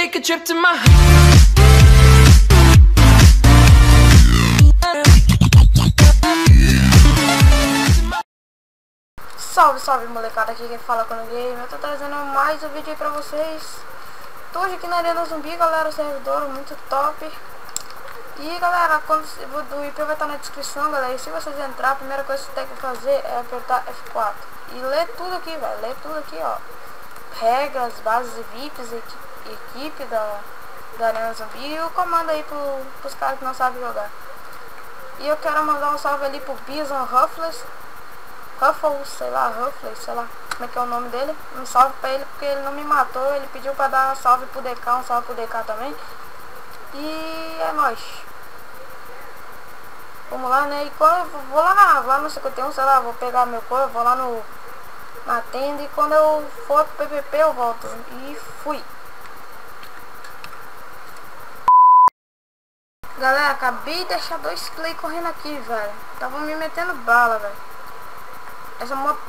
take a trip to my... Salve, salve molecada, aqui quem fala com o Game. Eu tô trazendo mais um vídeo aí pra vocês. Tô hoje aqui na Arena Zumbi, galera, o servidor muito top. E galera, o IP vai estar na descrição, galera. E se vocês entrar, a primeira coisa que você tem que fazer é apertar F4 e ler tudo aqui, velho. Ler tudo aqui, ó. Regras, bases e VIPs, equipe da Arena Zumbi. E o comando aí pros caras que não sabem jogar. E eu quero mandar um salve ali pro Bison Ruffles, sei lá como é que é o nome dele. Um salve pra ele porque ele não me matou. Ele pediu pra dar salve pro DK, um salve pro DK também. E é nóis. Vamos lá, né? E quando eu vou lá no 51, sei lá, vou pegar meu corpo, vou lá na tenda. E quando eu for pro PVP eu volto. E fui. Galera, acabei de deixar 2 clay correndo aqui, velho. Tava me metendo bala, velho.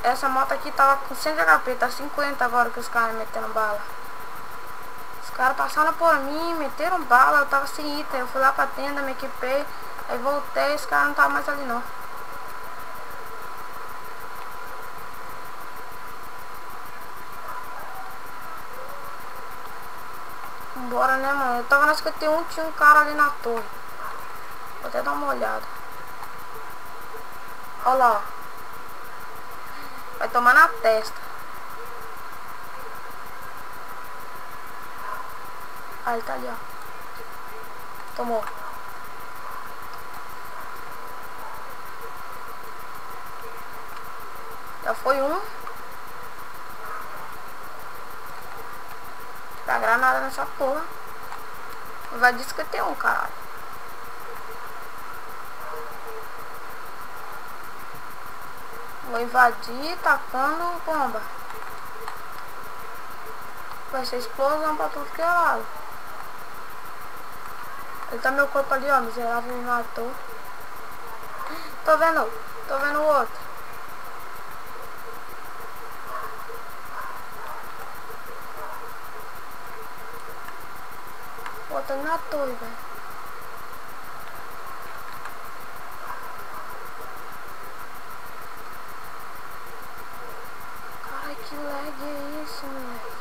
Essa moto aqui tava com 100 de HP, tá 50 agora que os caras me metendo bala. Os caras passaram por mim, meteram bala, eu tava sem item. Eu fui lá pra tenda, me equipei, aí voltei, os caras não estavam mais ali não. Bora, né, mano? Eu tava na 51, tinha um cara ali na torre. Vou até dar uma olhada. Olha lá, ó. Vai tomar na testa. Ah, ele tá ali, ó. Tomou. Já foi um. Tá granada nessa porra. Vai dizer que tem um, caralho. Vou invadir, tacando bomba. Vai ser explosão pra tudo que é lado. Ele tá meu corpo ali, ó. Miserável, me matou. Tô vendo o outro. Pô, tô na torre, velho. Que lag é isso, moleque?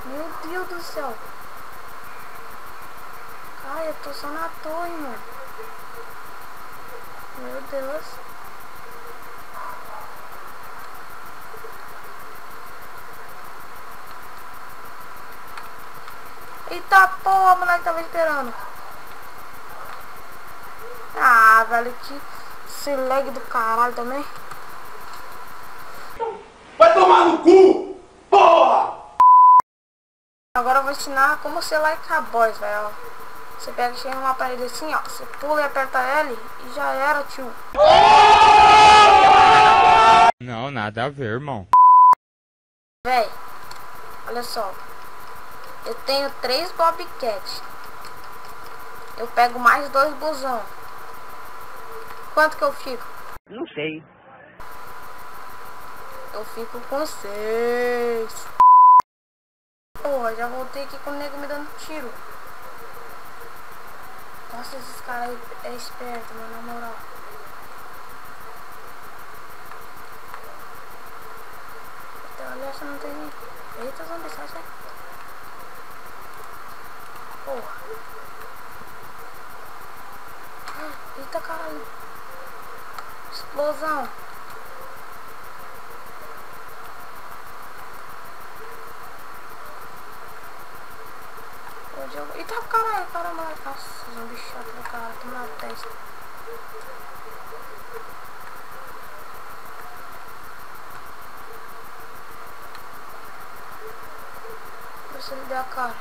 Meu Deus do céu. Cara, eu tô só na torre, mano. Meu Deus. Eita porra, o moleque tava esperando. Ah, velho, que esse lag do caralho também. Vai tomar no cu, porra! Agora eu vou ensinar como ser like a boys, velho. Você pega e chega numa parede assim, ó. Você pula e aperta L e já era, tio. Não, nada a ver, irmão. Véi, olha só. Eu tenho 3 Bobcat. Eu pego mais 2 busão. Quanto que eu fico? Não sei. Eu fico com 6. Porra, já voltei aqui com o nego me dando tiro. Nossa, esses caras aí é esperto, mano, na moral. Olha, essa não tem nem... Eita, zumbi, sai. Porra. Eita, caralho. Explosão. Eita, caramba. Nossa, zumbi chato do cara, toma na testa. Se ele der a cara.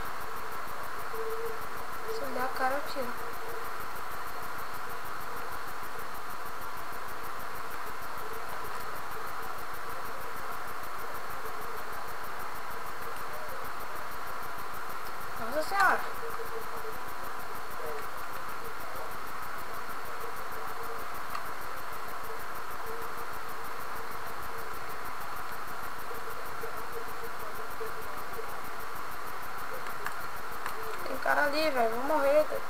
Se ele der a cara, eu tiro. Nossa senhora. ali, velho. Vou morrer, velho.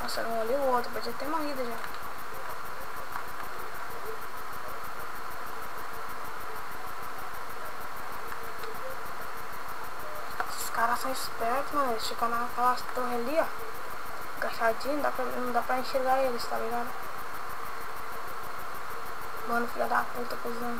Nossa, eu não olhei o outro. Podia ter morrido já. Esses caras são espertos, mano. Eles ficam naquela torre ali, ó. Agachadinho. Não dá pra enxergar eles, tá ligado? Mano, filha da puta, cuzão.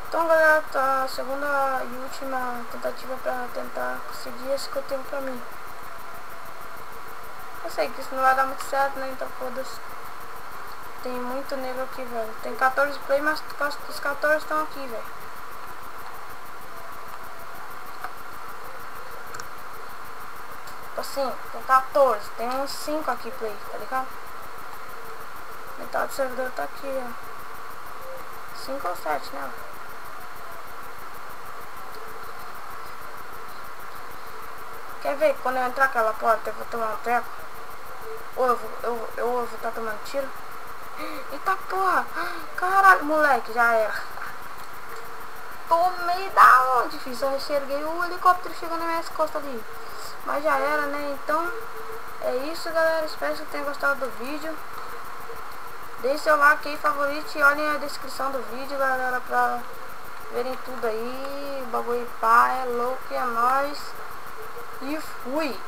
Então, galera, tá a segunda e última tentativa pra tentar conseguir esse que eu tenho pra mim. Eu sei que isso não vai dar muito certo, né? Então, foda-se. Tem muito nego aqui, velho. Tem 14 play, mas os 14 estão aqui, velho. Assim, tem 14, tem uns 5 aqui play, tá ligado? Metade do servidor tá aqui, ó. 5 ou 7, né? Quer ver quando eu entrar aquela porta eu vou tomar um treco? Ou eu vou estar tomando tiro? Eita porra! Caralho, moleque, já era. Tomei da onde, fiz? Eu enxerguei o helicóptero chegando nas minhas costas ali. Mas já era, né? Então, é isso, galera. Espero que tenham gostado do vídeo. Deixe seu like aí, favorite e olhem a descrição do vídeo, galera, pra verem tudo aí. O bagulho pá, é louco, é nóis. E fui!